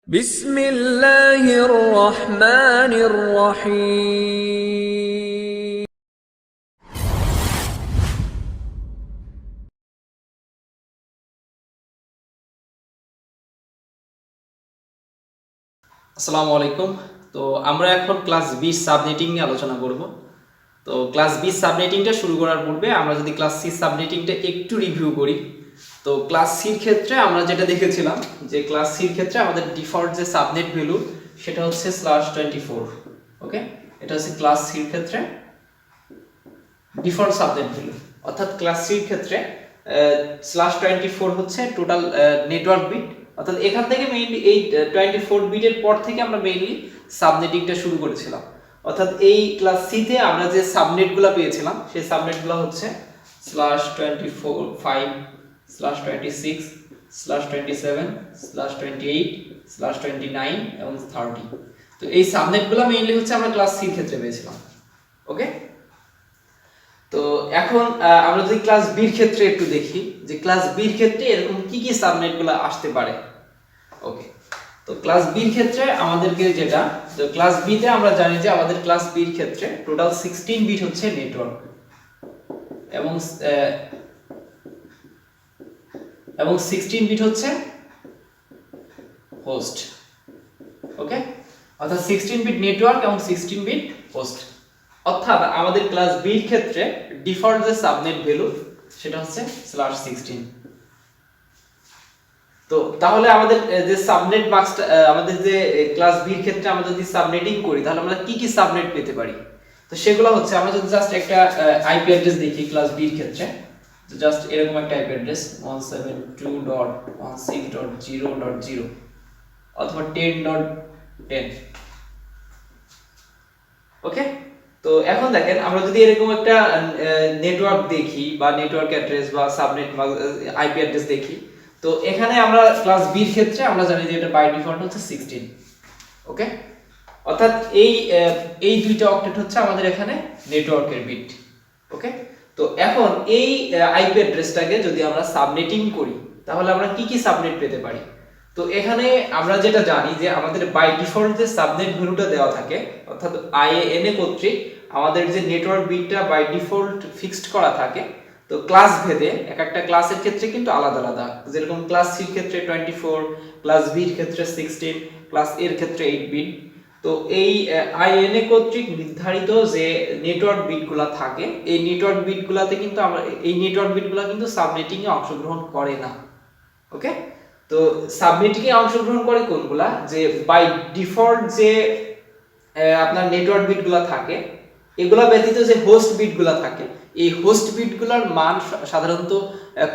بسم الله الرحمن الرحيم আসসালামু আলাইকুম। তো আমরা এখন ক্লাস 20 সাবনেটিং নিয়ে আলোচনা করব। তো ক্লাস 20 সাবনেটিংটা শুরু করার পূর্বে আমরা যদি ক্লাস সি সাবনেটিংটা একটু রিভিউ করি, তো ক্লাস সির ক্ষেত্রে আমরা যেটা দেখেছিলাম যে ক্লাস সির ক্ষেত্রে আমাদের ডিফল্ট যে সাবনেট ভ্যালু সেটা হচ্ছে /24। ওকে, এটা হচ্ছে ক্লাস সির ক্ষেত্রে ডিফল্ট সাবনেট ভ্যালু, অর্থাৎ ক্লাস সির ক্ষেত্রে /24 হচ্ছে টোটাল নেটওয়ার্ক বিট। অর্থাৎ এখান থেকে মেইনলি এই 24 বিটের পর থেকে আমরা মেইনলি সাবনেটিংটা শুরু করেছিলাম। অর্থাৎ এই ক্লাস সিতে আমরা যে সাবনেটগুলো পেয়েছিলাম সেই সাবনেটগুলো হচ্ছে /24, 5, /26, /27, /28, /29 এবং 30। তো এই সাবনেটগুলো মেইনলি হচ্ছে আমরা ক্লাস সির ক্ষেত্রে পেয়েছিলাম। ওকে, তো এখন আমরা যদি ক্লাস বির ক্ষেত্রে একটু দেখি যে ক্লাস বির ক্ষেত্রে এরকম কি কি সাবনেটগুলো আসতে পারে। ওকে, তো ক্লাস বির ক্ষেত্রে আমাদেরকে যেটা, তো ক্লাস বি তে আমরা জানি যে আমাদের ক্লাস বির ক্ষেত্রে টোটাল 16 বিট হচ্ছে নেটওয়ার্ক এবং 16 বিট হচ্ছে হোস্ট। ওকে, অর্থাৎ 16 বিট নেটওয়ার্ক এবং 16 বিট হোস্ট। অর্থাৎ আমাদের ক্লাস বির ক্ষেত্রে ডিফল্ট যে সাবনেট ভ্যালু সেটা হচ্ছে /16। তো তাহলে আমাদের যে সাবনেট মাস্কটা, আমাদের যে ক্লাস বির ক্ষেত্রে আমরা যদি সাবনেটিং করি তাহলে আমরা কি কি সাবনেট পেতে পারি। তো সেগুলো হচ্ছে আমরা যদি জাস্ট একটা আইপি অ্যাড্রেস দেখি ক্লাস বির ক্ষেত্রে, তো জাস্ট এরকম একটা আইপি অ্যাড্রেস 172.16.0.0 অথবা 10.10। ওকে, তো এখন দেখেন আমরা যদি এরকম একটা নেটওয়ার্ক দেখি বা নেটওয়ার্ক অ্যাড্রেস বা সাবনেট আইপি অ্যাড্রেস দেখি, তো এখানে আমরা ক্লাস বির ক্ষেত্রে আমরা জানি যে এটা বাই ডিফল্ট হচ্ছে 16। ওকে, অর্থাৎ এই দুইটা অক্টেট হচ্ছে আমাদের এখানে নেটওয়ার্কের বিট। ওকে, তো এখন এই আইপি অ্যাড্রেসটাকে যদি আমরা সাবনেটিং করি তাহলে আমরা কি কি সাবনেট পেতে পারি। তো এখানে আমরা যেটা জানি যে আমাদের বাই ডিফল্ট যে সাবনেট ভ্যালুটা দেওয়া থাকে, অর্থাৎ আইএএনএ কর্তৃক আমাদের যে নেটওয়ার্ক বিটটা বাই ডিফল্ট ফিক্সড করা থাকে। তো ক্লাস ভেদে এক একটা ক্লাসের ক্ষেত্রে কিন্তু আলাদা আলাদা, যেরকম ক্লাস সির ক্ষেত্রে 24, ক্লাস বির ক্ষেত্রে 16, ক্লাস এর ক্ষেত্রে 8 বিট। তো এই আইএনএ কর্তৃক নির্ধারিত যে নেটওয়ার্ক বিটগুলো থাকে এই নেটওয়ার্ক বিটগুলোতে কিন্তু আমরা এই নেটওয়ার্ক বিটগুলো কিন্তু সাবনেটিং এ অংশগ্রহণ করে না। ওকে, তো সাবনেটিং এ অংশগ্রহণ করে কোনগুলা, যে বাই ডিফল্ট যে আপনার নেটওয়ার্ক বিটগুলো থাকে এগুলা ব্যতীত যে হোস্ট বিটগুলো থাকে এই হোস্ট বিটগুলোর মান সাধারণত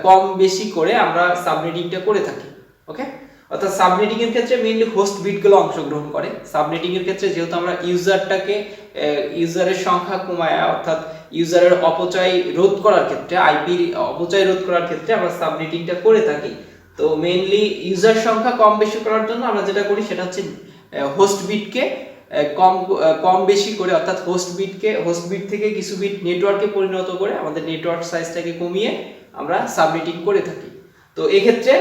কম বেশি করে আমরা সাবনেটিংটা করে থাকি। ওকে, অর্থাৎ সাবনেটিং এর ক্ষেত্রে মেইনলি হোস্ট বিটগুলো অংশগ্রহণ করে। সাবনেটিং এর ক্ষেত্রে যেহেতু আমরা ইউজারের সংখ্যা কমায়, অর্থাৎ ইউজারের অপচয় রোধ করার ক্ষেত্রে, আইপির অপচয় রোধ করার ক্ষেত্রে আমরা সাবনেটিংটা করে থাকি। তো মেইনলি ইউজার সংখ্যা কম বেশি করার জন্য আমরা যেটা করি সেটা হচ্ছে হোস্ট বিটকে কম বেশি করে, অর্থাৎ হোস্ট বিট থেকে কিছু বিট নেটওয়ার্কে পরিণত করে আমাদের নেটওয়ার্ক সাইজটাকে কমিয়ে আমরা সাবনেটিং করে থাকি। তো এই ক্ষেত্রে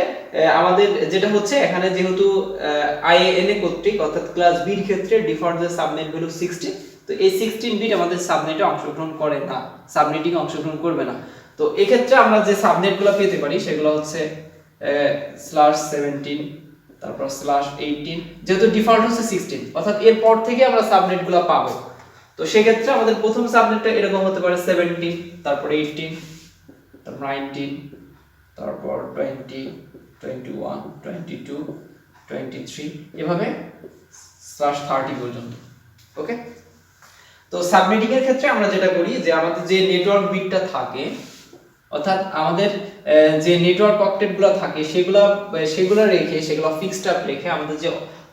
আমাদের যেটা হচ্ছে এখানে যেহেতু আইএএনএ কর্তৃক, অর্থাৎ ক্লাস বির ক্ষেত্রে ডিফল্ট যে সাবনেট ভ্যালু 16, তো এই 16 বিট আমাদের সাবনেটে অংশগ্রহণ করে না, সাবনেটিং অংশগ্রহণ করবে না। তো এই ক্ষেত্রে আমরা যে সাবনেটগুলো পেতে পারি সেগুলো হচ্ছে /17, তারপর /18, যেহেতু ডিফল্ট হচ্ছে 16 অর্থাৎ এর পর থেকে আমরা সাবনেটগুলো পাবো। তো সেক্ষেত্রে আমাদের প্রথম সাবনেটটা এরকম হতে পারে 17, তারপর 18, তারপর 19, তারপর 20, 21, 22, 23 এভাবে /30 পর্যন্ত। ওকে, তো সাবনেটিং এর ক্ষেত্রে আমরা যেটা করি যে আমাদের যে নেটওয়ার্ক বিটটা থাকে, অর্থাৎ আমাদের যে নেটওয়ার্ক অক্টেটগুলো থাকে সেগুলো রেখে, সেগুলো ফিক্সড আপ রেখে আমাদের যে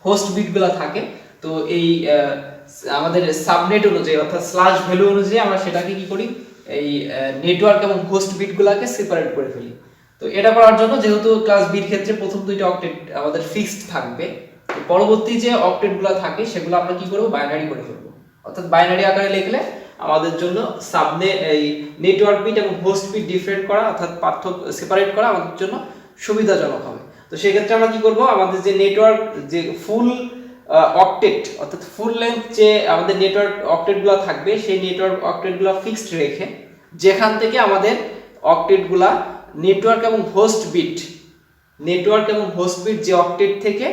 হোস্ট বিটগুলো থাকে, তো এই আমাদের সাবনেট অনুযায়ী অর্থাৎ স্ল্যাশ ভ্যালু অনুযায়ী আমরা সেটাকে কি করি, এই নেটওয়ার্ক এবং হোস্ট বিটগুলোকে সেপারেট করে ফেলি। তো এটা করার জন্য যেহেতু ক্লাস বির ক্ষেত্রে প্রথম দুইটা অক্টেট আমাদের ফিক্সড থাকবে, পরবর্তী যে অক্টেটগুলো থাকে সেগুলো আমরা কি করব, বাইনারি করে ফেলবো। অর্থাৎ বাইনারি আকারে লিখলে আমাদের জন্য এই নেটওয়ার্ক বিট এবং হোস্ট বিট ডিফারেন্ট করা, অর্থাৎ পার্থক্য সেপারেট করা আমাদের জন্য সুবিধাজনক হবে। তো সেই ক্ষেত্রে আমরা কি করব, আমাদের যে নেটওয়ার্ক যে ফুল অক্টেট অর্থাৎ ফুল লেন্থ যে আমাদের নেটওয়ার্ক অক্টেটগুলো থাকবে, সেই নেটওয়ার্ক অক্টেটগুলো ফিক্সড রেখে যেখান থেকে আমাদের অক্টেটগুলা নেটওয়ার্ক এবং হোস্ট বিট যে অক্টেট থেকে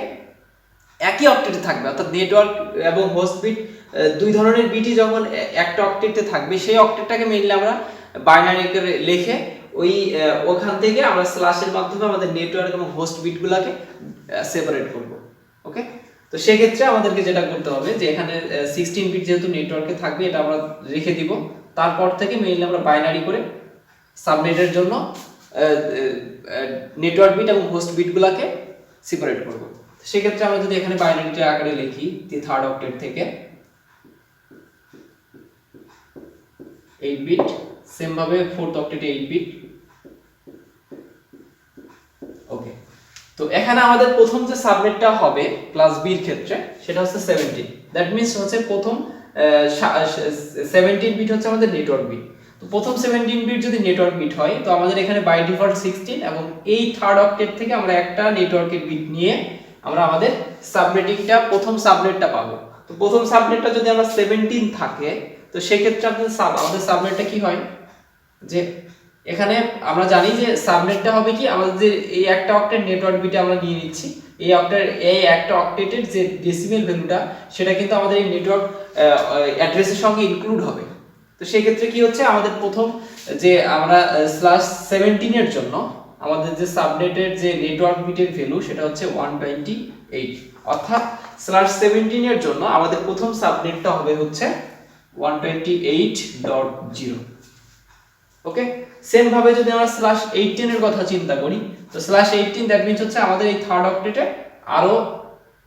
একই অক্টেটে থাকবে, অর্থাৎ নেটওয়ার্ক এবং হোস্ট বিট দুই ধরনের বিটই যখন একটা অক্টেটে থাকবে, সেই অক্টেটটাকে মেইনলি আমরা বাইনারি করে লিখে ওখান থেকে আমরা স্ল্যাশের মাধ্যমে আমাদের নেটওয়ার্ক এবং হোস্ট বিটগুলোকে সেপারেট করব। ওকে, তো সেই ক্ষেত্রে আমাদেরকে যেটা করতে হবে যে এখানে 16 বিট যেহেতু নেটওয়ার্কে থাকবে, এটা আমরা রেখে দিব। তারপর থেকে মেইনলি আমরা বাইনারি করে সাবনেটের জন্য নেটওয়ার্ক বিট এবং হোস্ট বিটগুলোকে সেপারেট করব। সেক্ষেত্রে আমরা যদি এখানে বাইনারিটা আকারে লিখি, থার্ড অক্টেট থেকে 8 বিট, সেম ভাবে ফোর্থ অক্টেটে 8 বিট। ওকে, তো এখানে আমাদের প্রথম যে সাবনেটটা হবে ক্লাস বি এর ক্ষেত্রে সেটা হচ্ছে 17। দ্যাট মিন্স হচ্ছে প্রথম 17 বিট হচ্ছে আমাদের নেটওয়ার্ক বিট। তো প্রথম 17 বিট যদি নেটওয়ার্ক বিট হয়, তো আমাদের এখানে বাই ডিফল্ট 16 এবং এই থার্ড অক্টেট থেকে আমরা একটা নেটওয়ার্কের বিট নিয়ে আমরা আমাদের সাবনেটিংটা প্রথম সাবনেটটা পাবো। তো প্রথম সাবনেটটা যদি আমরা 17 থাকে, তো সেই ক্ষেত্রে আমাদের সাবনেটটা কি হয়, যে এখানে আমরা জানি যে সাবনেটটা হবে কি, আমাদের যে এই একটা অক্টেট নেটওয়ার্ক বিটে আমরা নিয়ে নিচ্ছি, এই একটা অক্টেটের যে ডেসিমেল ভ্যালুটা সেটা কিন্তু আমাদের এই নেটওয়ার্ক অ্যাড্রেসের সঙ্গে ইনক্লুড হবে। তো সেই ক্ষেত্রে কি হচ্ছে, আমাদের প্রথম যে আমরা /17 এর জন্য আমাদের যে সাবনেটের যে নেটওয়ার্ক বিটের ভ্যালু সেটা হচ্ছে 128, অর্থাৎ /17 এর জন্য আমাদের প্রথম সাবনেটটা হবে হচ্ছে 128.0। ওকে, সেম ভাবে যদি আমরা /18 এর কথা চিন্তা করি, তো /18 দ্যাট মিন্স হচ্ছে আমাদের এই থার্ড অক্টেটে আরো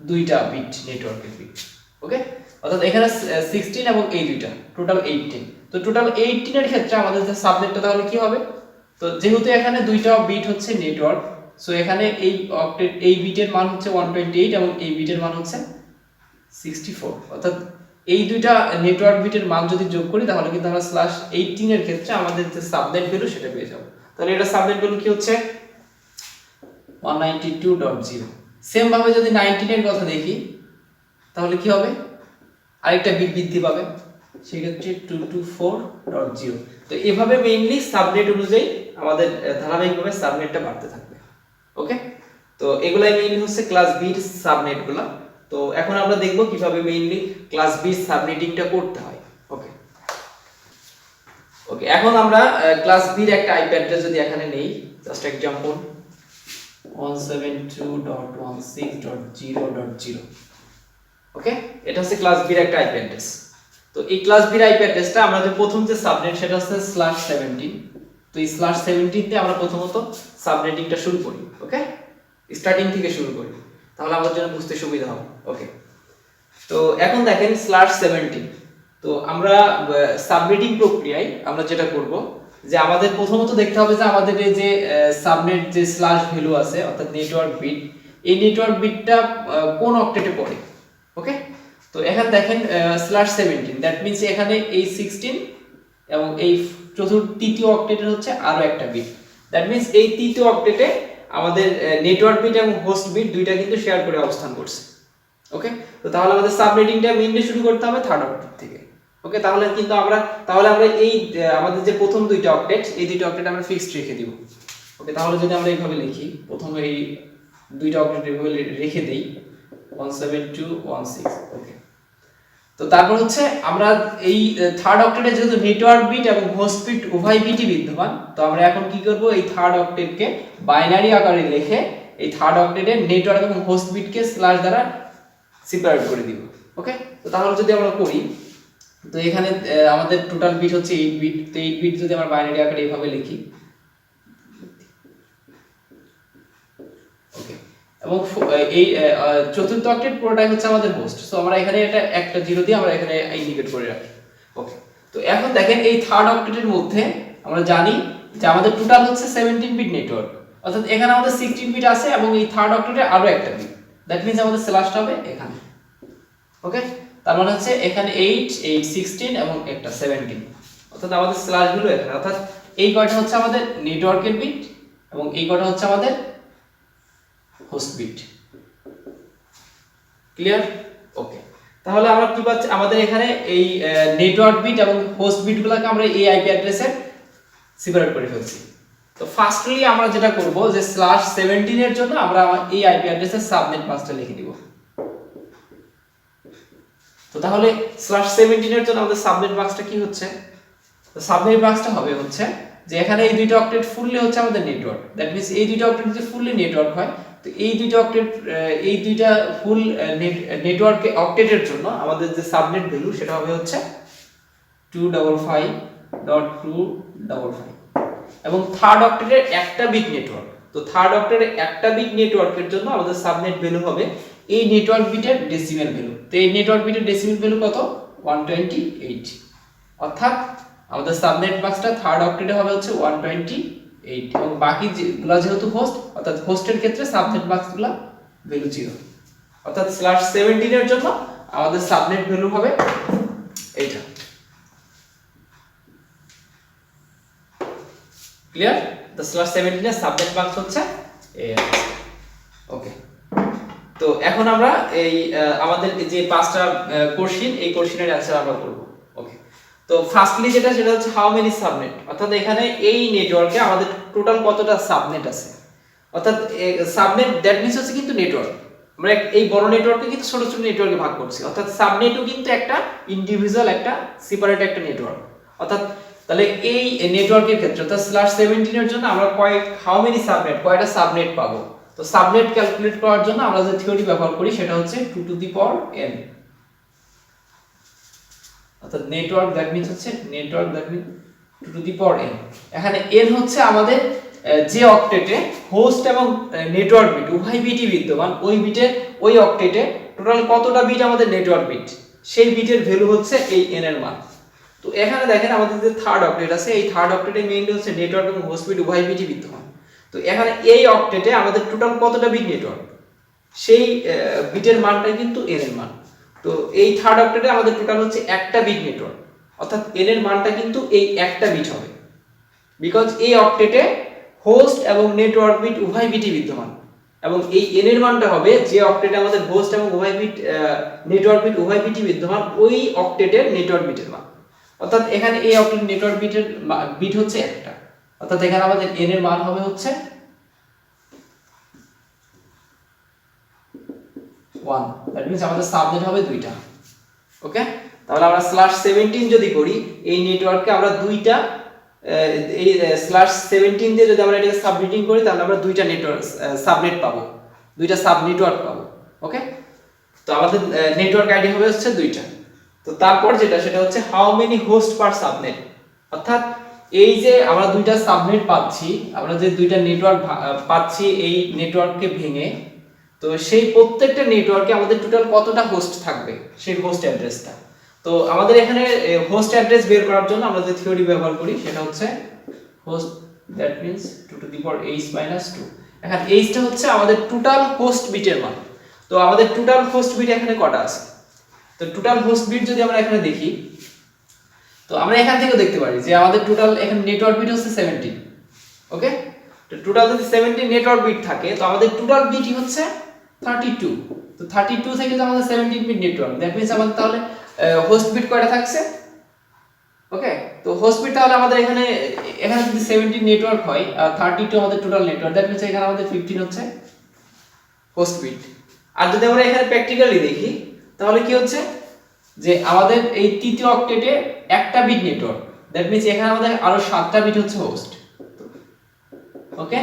দুইটা বিট নেটওয়ার্কের বিট। ওকে, অর্থাৎ এখানে 16 এবং এই দুইটা টোটাল 18। তো টোটাল 18 এর ক্ষেত্রে আমাদের যে সাবনেটটা তাহলে কি হবে, তো যেহেতু এখানে দুইটা বিট হচ্ছে নেটওয়ার্ক, সো এখানে এই অক্টেট এই বিটের মান হচ্ছে 128 এবং এই বিটের মান হচ্ছে 64, অর্থাৎ এই দুইটা নেটওয়ার্ক বিটের মান যদি যোগ করি তাহলে কিন্তু আমরা /18 এর ক্ষেত্রে আমাদের যে সাবনেট ভ্যালু সেটা পেয়ে যাব। তাহলে এটা সাবনেট ভ্যালু কি হচ্ছে 192.0। সেম ভাবে যদি 19 এর কথা দেখি তাহলে কি হবে, আরেকটা বিট বৃদ্ধি পাবে, সেই ক্ষেত্রে 224.0। তো এভাবে মেইনলি সাবনেট অনুযায়ী আমাদের ধারাবাহিকভাবে সাবনেটটা বাড়তে থাকবে। ওকে, তো এগুলাই মেইনলি হচ্ছে ক্লাস বি এর সাবনেটগুলো। তো এখন আমরা দেখব কিভাবে মেইনলি ক্লাস বি সাবনেটিংটা করতে হয়। ওকে ওকে, এখন আমরা ক্লাস বি এর একটা আইপি অ্যাড্রেস যদি এখানে নেই, জাস্ট एग्जांपल 172.16.0.0। ওকে, এটা হচ্ছে ক্লাস বি এর একটা আইপি অ্যাড্রেস। তো এই ক্লাস বি এর আইপি অ্যাড্রেসটা আমরা যে প্রথম যে সাবনেট সেটা হচ্ছে /17। তো এই /17 তে আমরা প্রথমত সাবনেটিংটা শুরু করি। ওকে, স্টার্টিং থেকে শুরু করি, তাহলে আমাদের জন্য বুঝতে সুবিধা হবে। ওকে, তো এখন দেখেন /17। তো আমরা সাবনেটিং প্রক্রিয়ায় আমরা যেটা করব যে আমাদের প্রথমত দেখতে হবে যে আমাদের এই যে সাবনেট যে স্ল্যাশ ভ্যালু আছে অর্থাৎ নেটওয়ার্ক বিট, এই নেটওয়ার্ক বিটটা কোন অক্টেটে পড়ে। ওকে, তো এখানে দেখেন /17 দ্যাট মিন্স এখানে এই 16 এবং এই তৃতীয় অক্টেটের হচ্ছে আরো একটা বিট, দ্যাট মিন্স এই তৃতীয় অক্টেটে আমাদের নেটওয়ার্ক বিট এবং হোস্ট বিট দুইটা কিন্তু শেয়ার করে অবস্থান করছে। ওকে, তো তাহলে আমাদের সাবনেটিংটা মেইনলি শুরু করতে হবে থার্ড অক্টেট থেকে। ওকে, তাহলে আমরা এই আমাদের যে প্রথম দুইটা অক্টেট, এই দুইটা অক্টেট আমরা ফিক্সড রেখে দিব। ওকে, তাহলে যদি আমরা এইভাবে লিখি, প্রথমে এই দুইটা অক্টেট এইভাবে রেখে দেই 172.16। ওকে, তো তারপর হচ্ছে আমরা এই থার্ড অক্টেটে যেহেতু নেটওয়ার্ক বিট এবং হোস্ট বিট উভয় বিটই বিদ্যমান, তো আমরা এখন কি করব, এই থার্ড অক্টেটকে বাইনারি আকারে লিখে এই থার্ড অক্টেটের নেটওয়ার্ক এবং হোস্ট বিটকে স্ল্যাশ দ্বারা সেপারেট করে দিব। ওকে, তো তাহলে যদি আমরা করি, তো এখানে আমাদের টোটাল বিট হচ্ছে 8 বিট। তো 8 বিট যদি আমরা বাইনারি আকারে এইভাবে লিখি, ওকে, এবং এই চতুর্থ অক্টেট পুরোটাই হচ্ছে আমাদের হোস্ট। সো আমরা এখানে একটা 0 দিয়ে আমরা এখানে ইন্ডিকেট করে রাখি। ওকে, তো এখন দেখেন এই থার্ড অক্টেটের মধ্যে আমরা জানি যে আমাদের টোটাল হচ্ছে 17 বিট নেটওয়ার্ক, অর্থাৎ এখানে আমাদের 16 বিট আছে এবং এই থার্ড অক্টেটে আরো একটা বিট, দ্যাট মিন্স আমাদের স্ল্যাশটা হবে এখানে। ওকে, তার মানে হচ্ছে এখানে 8, 16 এবং একটা 17, অর্থাৎ আমাদের স্ল্যাশ গুলো এখানে, অর্থাৎ এই কয়টা হচ্ছে আমাদের নেটওয়ার্কের বিট এবং এই কয়টা হচ্ছে আমাদের হোস্ট বিট। ক্লিয়ার? ওকে, তাহলে আমরা কি পাচ্ছি, আমাদের এখানে এই নেটওয়ার্ক বিট এবং হোস্ট বিটগুলোকে আমরা এই আইপি অ্যাড্রেসে সেপারেট করে ফেলছি। তো ফার্স্টলি আমরা যেটা করব যে /17 এর জন্য আমরা এই আইপি অ্যাড্রেসের সাবনেট মাস্কটা লিখে দিব। তো তাহলে /17 এর জন্য আমাদের সাবনেট মাস্কটা কি হচ্ছে, তো সাবনেট মাস্কটা হবে হচ্ছে যে এখানে এই দুইটা অক্টেট ফুললি হচ্ছে আমাদের নেটওয়ার্ক, দ্যাট মিন্স এই দুইটা অক্টেট যদি ফুললি নেটওয়ার্ক হয়, তো এই দুইটা অক্টেট এই দুইটা ফুল নেটওয়ার্কে অক্টেটের জন্য আমাদের যে সাবনেট ভ্যালু সেটা হবে হচ্ছে 255.255 এবং থার্ড অক্টেটের একটা বিট নেটওয়ার্ক। তো থার্ড অক্টেটের একটা বিট নেটওয়ার্কের জন্য আমাদের সাবনেট ভ্যালু হবে এই নেটওয়ার্ক বিটের ডেসিমেল ভ্যালু। তো এই নেটওয়ার্ক বিটের ডেসিমেল ভ্যালু কত? 128। অর্থাৎ আমাদের সাবনেট মাস্কটা থার্ড অক্টেটে হবে হচ্ছে 128 এবং বাকি যেগুলা যেহেতু হোস্ট, অর্থাৎ হোস্টের ক্ষেত্রে সাবনেট মাস্কগুলা ভ্যালু 0। অর্থাৎ /17 এর জন্য আমাদের সাবনেট ভ্যালু হবে এইটা। ক্লিয়ার? তো /17 এর সাবনেট মাস্ক হচ্ছে এই। ওকে, তো এখন আমরা এই আমাদের যে পাঁচটা কোশ্চেন, এই কোশ্চেনের অ্যানসার আমরা করব। ওকে, তো ফার্স্টলি যেটা সেটা হচ্ছে হাউ মেনি সাবনেট, অর্থাৎ এখানে এই নেটওয়ার্কে আমাদের টোটাল কতটা সাবনেট আছে। অর্থাৎ সাবনেট দ্যাট মিন্স হচ্ছে কিন্তু নেটওয়ার্ক, আমরা এই বড় নেটওয়ার্কে কিন্তু ছোট ছোট নেটওয়ার্কে ভাগ করছি। অর্থাৎ সাবনেটও কিন্তু একটা ইন্ডিভিজুয়াল, একটা সেপারেট একটা নেটওয়ার্ক। অর্থাৎ তাহলে এই নেটওয়ার্কের ক্ষেত্রে অর্থাৎ /17 এর জন্য আমরা হাউ মেনি সাবনেট, কয়টা সাবনেট পাবো। তো সাবনেট ক্যালকুলেট করার জন্য আমরা যে থিওরি ব্যবহার করি সেটা হচ্ছে 2n, অর্থাৎ নেটওয়ার্ক দ্যাট মিন্স হচ্ছে নেটওয়ার্ক দ্যাট মিন্স 2n। এখানে n হচ্ছে আমাদের যে অক্টেটে হোস্ট এবং নেটওয়ার্ক বিট উভয় বিটই বিদ্যমান, ওই বিটের ওই অক্টেটে টোটাল কতটা বিট আমাদের নেটওয়ার্ক বিট, সেই বিটের ভ্যালু হচ্ছে এই n এর মান। তো এখানে দেখেন আমাদের যে থার্ড অক্টেট আছে, এই থার্ড অক্টেটে মেইনলি হচ্ছে নেটওয়ার্ক এবং হোস্ট বিট উভয় বিটই বিদ্যমান। তো এখানে এই অক্টেটে আমাদের টোটাল কতটা বিট নেটওয়ার্ক, সেই বিটের মানটাই কিন্তু n এর মান। তো এই থার্ড অক্টেটে আমাদের টোটাল হচ্ছে একটা বিট নেটওয়ার্ক, অর্থাৎ n এর মানটা কিন্তু এই একটা বিট হবে, বিকজ এই অক্টেটে হোস্ট এবং নেটওয়ার্ক বিট উভয় বিটই বিদ্যমান এবং এই n এর মানটা হবে যে অক্টেটে আমাদের হোস্ট এবং উভয় বিট নেটওয়ার্ক বিট উভয় বিটই বিদ্যমান ওই অক্টেটের নেটওয়ার্ক বিটের মান। অর্থাৎ এখানে এই অক্টেটের নেটওয়ার্ক বিটের বিট হচ্ছে একটা, অর্থাৎ এখানে আমাদের n এর মান হবে হচ্ছে 1, দ্যাট মিন্স আমাদের সাবনেট হবে দুইটা। ওকে, তাহলে আমরা /17 যদি করি এই নেটওয়ার্কে আমরা দুইটা এই /17 দিয়ে যদি আমরা এটাকে সাবনেটিং করি তাহলে আমরা দুইটা নেটওয়ার্ক সাবনেট পাবো, দুইটা সাব নেটওয়ার্ক পাবো। ওকে, তো আমাদের নেটওয়ার্ক আইডি হবে হচ্ছে দুইটা। তো তারপর যেটা সেটা হচ্ছে how many host per subnet, অর্থাৎ এই যে আমরা দুইটা সাবনেট পাচ্ছি, আমরা যে দুইটা নেটওয়ার্ক পাচ্ছি এই নেটওয়ার্ককে ভেঙে, তো সেই প্রত্যেকটা নেটওয়ার্কে আমাদের টোটাল কতটা হোস্ট থাকবে সেই হোস্ট অ্যাড্রেসটা। তো আমাদের এখানে হোস্ট অ্যাড্রেস বের করার জন্য আমরা যে থিওরি ব্যবহার করি সেটা হচ্ছে হোস্ট দ্যাট মিন্স 2h-2। এখানে h টা হচ্ছে আমাদের টোটাল হোস্ট বিটের মান। তো আমাদের টোটাল হোস্ট বিট এখানে কটা আছে, তো টোটাল হোস্ট বিট যদি আমরা এখানে দেখি, তো আমরা এখান থেকে দেখতে পারি যে আমাদের টোটাল এখানে নেটওয়ার্ক বিট হচ্ছে 17। ওকে, তো টোটাল যদি 17 নেটওয়ার্ক বিট থাকে তো আমাদের টোটাল বিটই হচ্ছে 32। তো 32 থেকে যে আমাদের 17 বিট নেটওয়ার্ক, দ্যাট মিন্স আমাদের তাহলে হোস্ট বিট কয়টা থাকছে। ওকে, তো হোস্ট বিট তাহলে আমাদের এখানে যদি 17 নেটওয়ার্ক হয় আর 32 আমাদের টোটাল নেটওয়ার্ক, দ্যাট মিন্স এখানে আমাদের 15 হচ্ছে হোস্ট বিট। আর যদি আমরা এখানে প্র্যাকটিক্যালি দেখি তাহলে কি হচ্ছে যে আমাদের এই তৃতীয় অক্টেটে একটা বিট নেটওয়ার্ক, দ্যাট মিন্স এখানে আমাদের আরো 7টা বিট হচ্ছে হোস্ট। ওকে,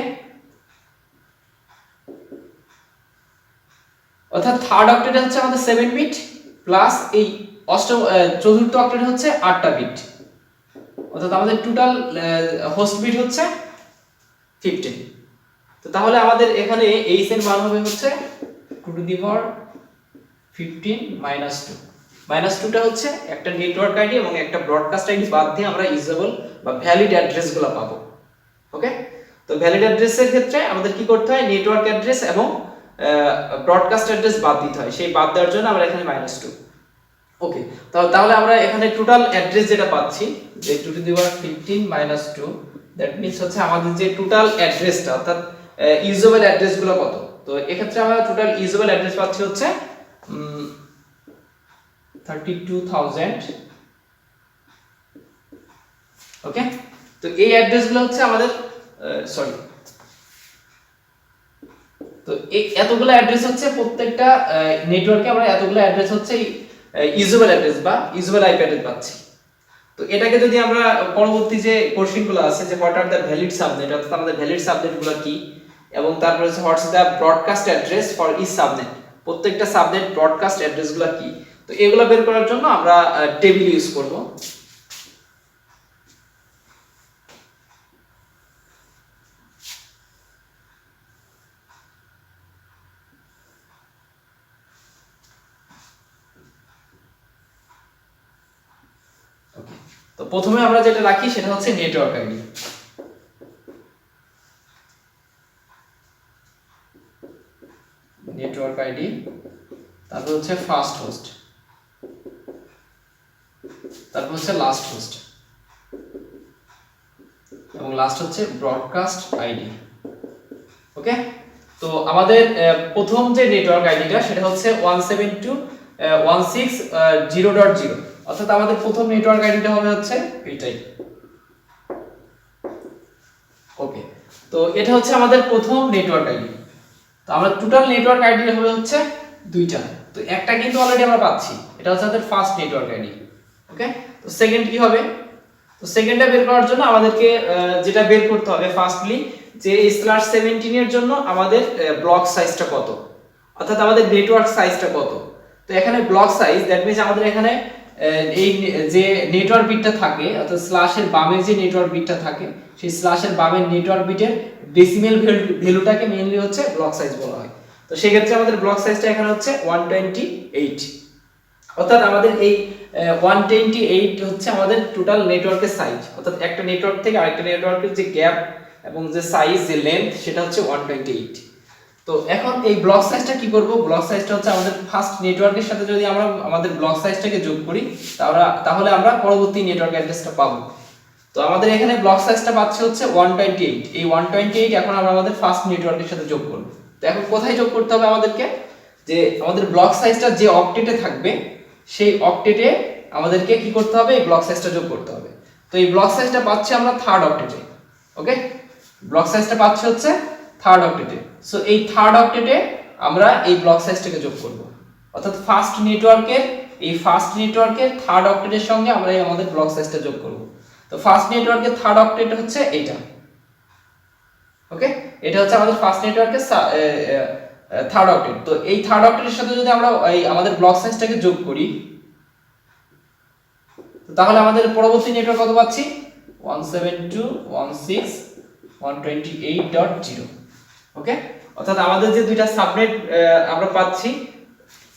অর্থাৎ থার্ড অক্টেটে হচ্ছে আমাদের 7 বিট প্লাস এই চতুর্থ অক্টেটে হচ্ছে 8টা বিট, অর্থাৎ আমাদের টোটাল হোস্ট বিট হচ্ছে 15। তো তাহলে আমাদের এখানে h এর মান হবে হচ্ছে 2^15 - 2 টা হচ্ছে একটা নেটওয়ার্ক আইডি এবং একটা ব্রডকাস্ট আইডি বাদ দিয়ে আমরা ইউজেবল বা ভ্যালিড অ্যাড্রেসগুলো পাবো। ওকে, তো ভ্যালিড অ্যাড্রেসের ক্ষেত্রে আমাদের কি করতে হয়, নেটওয়ার্ক অ্যাড্রেস এবং ব্রডকাস্ট অ্যাড্রেস বাদ দিতে হয়, সেই বাদ দেওয়ার জন্য আমরা এখানে -2। ওকে, তাহলে আমরা এখানে টোটাল অ্যাড্রেস যেটা পাচ্ছি যে 2^15 - 2, দ্যাট মিন্স হচ্ছে আমাদের যে টোটাল অ্যাড্রেসটা অর্থাৎ ইউজেবল অ্যাড্রেসগুলো কত, তো এক্ষেত্রে আমরা টোটাল ইউজেবল অ্যাড্রেস পাচ্ছি হচ্ছে 32,000। ওকে, তো এই অ্যাড্রেসগুলো হচ্ছে আমাদের সরি, তো এই এতগুলো অ্যাড্রেস হচ্ছে প্রত্যেকটা নেটওয়ার্কে আমরা এতগুলো অ্যাড্রেস হচ্ছে ইউজেবল অ্যাড্রেস বা ইউজেবল আইপি অ্যাড্রেস পাচ্ছি। তো এটাকে যদি আমরা পরবর্তী যে কোশ্চেনগুলো আছে যে what are the valid subnet, অর্থাৎ আমাদের ভ্যালিড সাবনেটগুলো কি, এবং তারপরে হচ্ছে what's the broadcast address for each subnet, প্রত্যেকটা সাবনেট ব্রডকাস্ট অ্যাড্রেসগুলো কি, তো এগুলো বের করার জন্য আমরা টেবিল ইউজ করব। ওকে, তো প্রথমে আমরা যেটা রাখি সেটা হচ্ছে নেটওয়ার্ক আইডি। নেটওয়ার্ক আইডি, তারপর হচ্ছে ফার্স্ট হোস্ট, তারপর হচ্ছে লাস্ট হোস্ট, এবং লাস্ট হচ্ছে ব্রডকাস্ট আইডি। ওকে, তো আমাদের প্রথম যে নেটওয়ার্ক আইডিটা সেটা হচ্ছে 172.168.0.0, অর্থাৎ আমাদের প্রথম নেটওয়ার্ক আইডিটা হবে হচ্ছে এইটাই। ওকে, তো এটা হচ্ছে আমাদের প্রথম নেটওয়ার্ক আইডি। তো আমরা টোটাল নেটওয়ার্ক আইডি হবে হচ্ছে দুইটা, তো একটা কিন্তু অলরেডি আমরা পাচ্ছি, এটা হচ্ছে আমাদের ফার্স্ট নেটওয়ার্ক আইডি। ওকে, তো সেকেন্ড কি হবে, তো সেকেন্ডটা বের করার জন্য আমাদেরকে যেটা বের করতে হবে ফার্স্টলি, যে /17 এর জন্য আমাদের ব্লক সাইজটা কত, অর্থাৎ আমাদের নেটওয়ার্ক সাইজটা কত। তো এখানে ব্লক সাইজ, দ্যাট মিন্স আমাদের এখানে এই যে নেটওয়ার্ক বিটটা থাকে, অর্থাৎ স্ল্যাশের বামে যে নেটওয়ার্ক বিটটা থাকে, সেই স্ল্যাশের বামের নেটওয়ার্ক বিটের ডেসিমেল ভ্যালুটাকে মেইনলি হচ্ছে ব্লক সাইজ বলা হয়। তো সেই ক্ষেত্রে আমাদের ব্লক সাইজটা এখানে হচ্ছে 128, অর্থাৎ আমাদের এই 128 হচ্ছে আমাদের টোটাল নেটওয়ার্কের সাইজ, অর্থাৎ একটা নেটওয়ার্ক থেকে আরেকটা নেটওয়ার্কের যে গ্যাপ এবং যে সাইজ, যে লেন্থ, সেটা হচ্ছে 128। তো এখন এই ব্লক সাইজটা কি করব, ব্লক সাইজটা হচ্ছে আমাদের ফার্স্ট নেটওয়ার্কের সাথে যদি আমরা আমাদের ব্লক সাইজটাকে যোগ করি তাহলে আমরা পরবর্তী নেটওয়ার্ক অ্যাড্রেসটা পাবো। তো আমাদের এখানে ব্লক সাইজটা পাচ্ছে হচ্ছে 128, এই 128 এখন আমরা আমাদের ফার্স্ট নেটওয়ার্কের সাথে যোগ করব। তো এখন কোথায় যোগ করতে হবে আমাদেরকে, যে আমাদের ব্লক সাইজটা যে অক্টেটে থাকবে সেই অক্টেটে আমাদেরকে কি করতে হবে, এই ব্লক সাইজটা যোগ করতে হবে। তো এই ব্লক সাইজটা পাচ্ছি আমরা থার্ড অক্টেটে। ওকে, ব্লক সাইজটা পাচ্ছি হচ্ছে থার্ড অক্টেটে। সো এই থার্ড অক্টেটে আমরা এই ব্লক সাইজটাকে যোগ করব, অর্থাৎ ফার্স্ট নেটওয়ার্কের থার্ড অক্টেটের সঙ্গে আমরা এই আমাদের ব্লক সাইজটা যোগ করব। তো ফার্স্ট নেটওয়ার্কের থার্ড অক্টেট হচ্ছে এইটা। ওকে, এটা হচ্ছে আমাদের ফার্স্ট নেটওয়ার্কের থার্ড অক্টেট। তো এই থার্ড অক্টেটের সাথে যদি আমরা এই আমাদের ব্লক সাইজটাকে যোগ করি, তাহলে আমাদের পরবর্তী নেটওয়ার্ক কত পাচ্ছি, 172.168.128.0। ওকে, অর্থাৎ আমাদের যে দুইটা সাবনেট আমরা পাচ্ছি,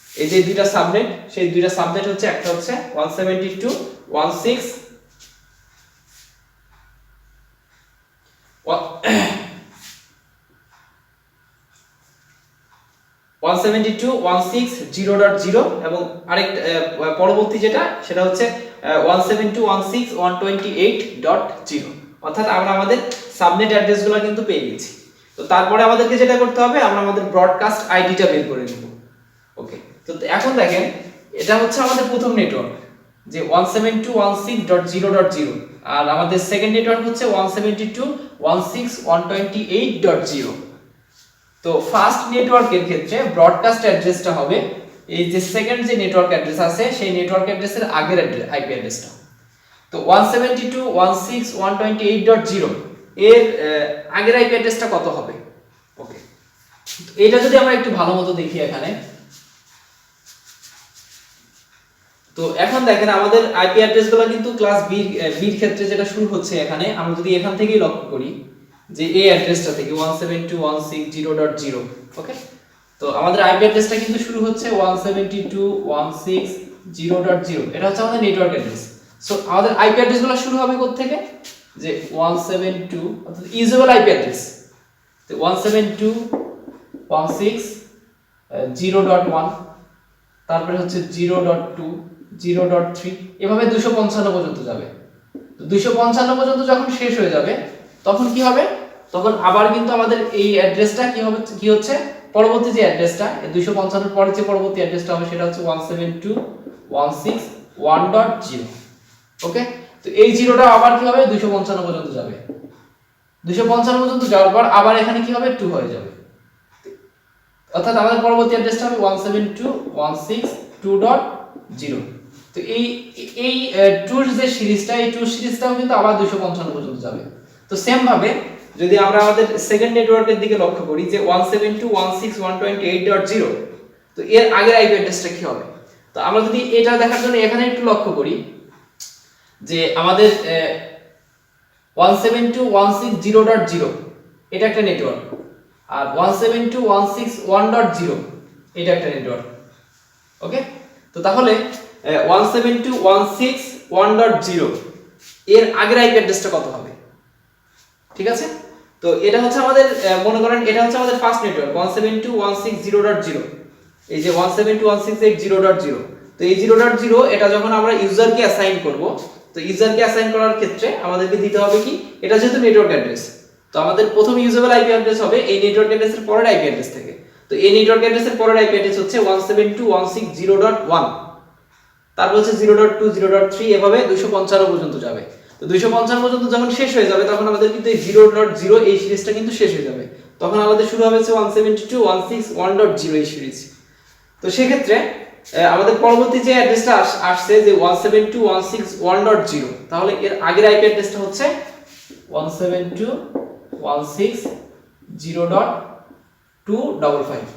এই যে দুইটা সাবনেট, সেই দুইটা সাবনেট হচ্ছে, একটা হচ্ছে 172.168.0.0 এবং আরেকটা পরবর্তী যেটা সেটা হচ্ছে 172.168.128.0, অর্থাৎ আমরা আমাদের সাবনেট অ্যাড্রেসগুলো কিন্তু পেয়ে গেছি। তো তারপরে আমাদেরকে যেটা করতে হবে, আমরা আমাদের ব্রডকাস্ট আইডিটা বের করে নেব। ওকে, তো এখন দেখেন এটা হচ্ছে আমাদের প্রথম নেটওয়ার্ক যে 172.168.0.0, আর আমাদের সেকেন্ড নেটওয়ার্ক হচ্ছে 172.168.128.0। তো ফার্স্ট নেটওয়ার্কের ক্ষেত্রে ব্রডকাস্ট অ্যাড্রেসটা হবে এই যে সেকেন্ড যে নেটওয়ার্ক অ্যাড্রেস আছে সেই নেটওয়ার্ক অ্যাড্রেসের আগের আইপি অ্যাড্রেসটা। তো 172.168.128.0 এর আগের আইপি অ্যাড্রেসটা কত হবে। ওকে, এটা যদি আমরা একটু ভালো মতো দেখি এখানে, তো এখন দেখেন আমাদের আইপি অ্যাড্রেসগুলো কিন্তু ক্লাস বি এর ক্ষেত্রে যেটা শুরু হচ্ছে, এখানে আমরা যদি এখান থেকেই লক্ষ্য করি যে এই অ্যাড্রেসটা থেকে 172.168.0.0। ওকে, তো আমাদের আইপি অ্যাড্রেসটা কিন্তু শুরু হচ্ছে 172.168.0.0, এটা হচ্ছে আমাদের নেটওয়ার্ক অ্যাড্রেস। সো আমাদের আইপি অ্যাড্রেসগুলো শুরু হবে কোথা থেকে, যে 172, অর্থাৎ ইউজেবল আইপি অ্যাড্রেস। তো 172.168.0.1, তারপরে হচ্ছে 0.2, 0.3, এভাবে 255 পর্যন্ত যাবে। তো 255 পর্যন্ত যখন শেষ হয়ে যাবে তখন কি হবে, তখন আবার কিন্তু আমাদের এই অ্যাড্রেসটা কি হচ্ছে পরবর্তী যে অ্যাড্রেসটা 255 এর পরে যে পরবর্তী অ্যাড্রেসটা হবে সেটা হচ্ছে 172.168.1.0। ওকে, তো এই জিরোটা আবার কি হবে 255 পর্যন্ত যাবে, 255 পর্যন্ত যাওয়ার পর আবার এখানে কি হবে 2 হয়ে যাবে, অর্থাৎ আমাদের পরবর্তী অ্যাড্রেসটা হবে 172.168.2.0। তো এই এই 2 এর যে সিরিজটা, এই 2 সিরিজটাও কিন্তু আবার 255 পর্যন্ত যাবে। তো সেম ভাবে যদি আমরা আমাদের সেকেন্ড নেটওয়ার্কের দিকে লক্ষ্য করি যে 172.168.1.0, তো এর আগের আইপি অ্যাড্রেসটা কি হবে? তো আমরা যদি এটা দেখার জন্য এখানে একটু লক্ষ্য করি যে আমাদের 172.160.0 এটা একটা নেটওয়ার্ক, আর 172.161.0 এটা একটা নেটওয়ার্ক। ওকে, তো তাহলে 172.161.0 এর আগের আইপি অ্যাড্রেসটা কত হবে? ঠিক আছে, তো এটা হচ্ছে আমাদের মনে করেন এটা হচ্ছে আমাদের ফার্স্ট নেটওয়ার্ক 172.160.0। এই যে 172.168.0.0, তো এই 0.0 এটা যখন আমরা ইউজারকে অ্যাসাইন করব, তো ইউজারকে অ্যাসাইন করার ক্ষেত্রে আমাদেরকে দিতে হবে কি, এটা যেহেতু নেটওয়ার্ক অ্যাড্রেস, তো আমাদের প্রথম ইউজেবল আইপি অ্যাড্রেস হবে এই নেটওয়ার্ক অ্যাড্রেসের পরের আইপি অ্যাড্রেস থেকে। তো এই নেটওয়ার্ক অ্যাড্রেসের পরের আইপি অ্যাড্রেস হচ্ছে 172.160.1, তারপর হচ্ছে 0.2 0.3 এভাবে 255 পর্যন্ত যাবে। তো 255 পর্যন্ত যখন শেষ হয়ে যাবে তখন আমাদের কিন্তু এই 0.0 এই সিরিজটা কিন্তু শেষ হয়ে যাবে, তখন আমাদের শুরু হবে 172.161.0 এই সিরিজ। তো সেই ক্ষেত্রে আমাদের পরবর্তী যে অ্যাড্রেসটা আসছে যে 172.161.0, তাহলে এর আগের আইপি অ্যাড্রেসটা হচ্ছে 172.160.255,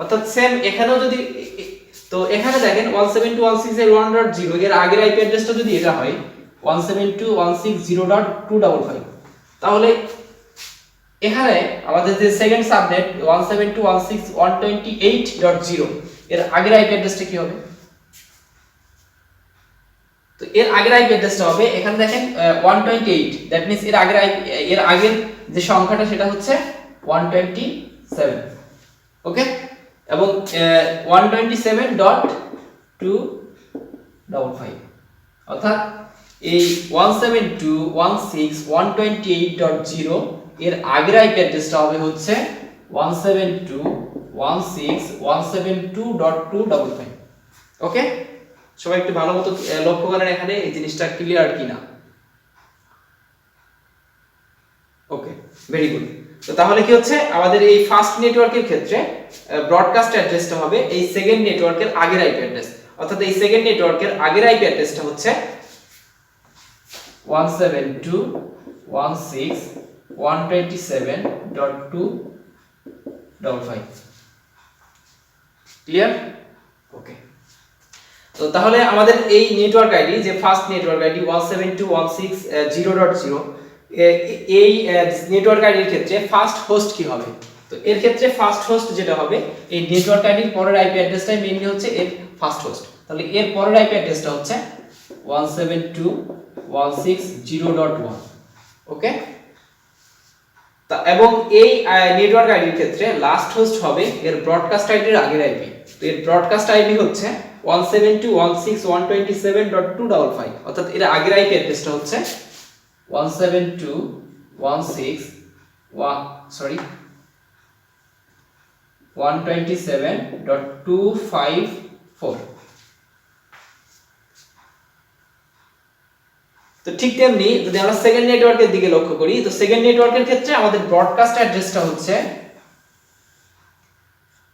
অর্থাৎ সেম এখানেও যদি, তো এখানে দেখেন 172.160.1.0 এর আগের আইপি অ্যাড্রেসটা যদি এটা হয় 172.160.255, তাহলে এখানে আমাদের যে সেকেন্ড সাবনেট 172.168.0 এর আগের আইপি অ্যাড্রেসটা কি হবে? তো এর আগের আইপি অ্যাড্রেসটা হবে এখানে দেখেন 128, দ্যাট মিন্স এর আগের যে সংখ্যাটা সেটা হচ্ছে 127। ওকে, এবং 127.255, অর্থাৎ এই 172.161.28.0 এর আগের আইপি অ্যাড্রেসটা হবে হচ্ছে 172.161.72.255। ওকে, সবাই একটু ভালো মতো লক্ষ্য করেন এখানে এই জিনিসটা ক্লিয়ার কিনা। ওকে, ভেরি গুড। তো তাহলে কি হচ্ছে আমাদের এই ফার্স্ট নেটওয়ার্কের ক্ষেত্রে ব্রডকাস্ট অ্যাড্রেসটা হবে এই সেকেন্ড নেটওয়ার্কের আগের আইপি অ্যাড্রেস, অর্থাৎ এই সেকেন্ড নেটওয়ার্কের আগের আইপি অ্যাড্রেসটা হচ্ছে 172.161.27.255। ক্লিয়ার? ওকে, তো তাহলে আমাদের এই নেটওয়ার্ক আইডি যে ফার্স্ট নেটওয়ার্ক আইডি 172.160.0.0 এই নেটওয়ার্ক আইডির ক্ষেত্রে ফার্স্ট হোস্ট কি হবে? তো এর ক্ষেত্রে ফার্স্ট হোস্ট যেটা হবে এই নেটওয়ার্ক আইডির পরের আইপি অ্যাড্রেসটাই মেইনলি হচ্ছে এর ফার্স্ট হোস্ট, তাহলে এর পরের আইপি অ্যাড্রেসটা হচ্ছে 172.160.1। ওকে, তা এবং এই নেটওয়ার্ক আইডির ক্ষেত্রে লাস্ট হোস্ট হবে এর ব্রডকাস্ট আইডির আগের আইপি, তো এর ব্রডকাস্ট আইডি হচ্ছে 172.161.27.255, অর্থাৎ এর আগের আইপি অ্যাড্রেসটা হচ্ছে 127.254। তো ঠিক তেমনি যদি আমরা সেকেন্ড নেটওয়ার্কের দিকে লক্ষ্য করি, তো সেকেন্ড নেটওয়ার্কের ক্ষেত্রে আমাদের ব্রডকাস্ট অ্যাড্রেসটা হচ্ছে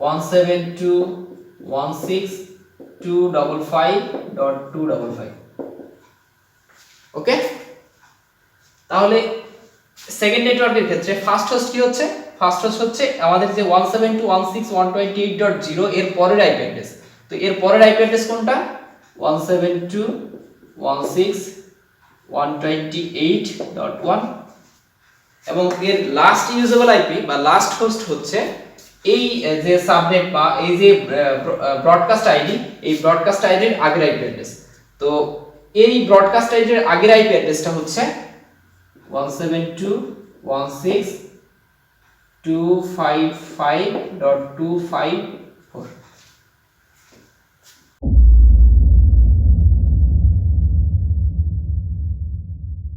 172.16255.255। ওকে, তাহলে সেকেন্ড নেটওয়ার্কের ক্ষেত্রে ফার্স্ট হোস্ট কি হচ্ছে? ফার্স্ট হোস্ট হচ্ছে আমাদের যে 172.161.28.0 এর পরের আইপি অ্যাড্রেস, তো এর পরের আইপি অ্যাড্রেস কোনটা? 172.161.28.1, এবং এর লাস্ট ইউজেবল আইপি বা লাস্ট হোস্ট হচ্ছে এই যে সাবনেট বা এই যে ব্রডকাস্ট আইডি, এই ব্রডকাস্ট আইডির আগের আইপি অ্যাড্রেস। তো এই ব্রডকাস্ট আইডির আগের আইপি অ্যাড্রেসটা হচ্ছে 172.16255.255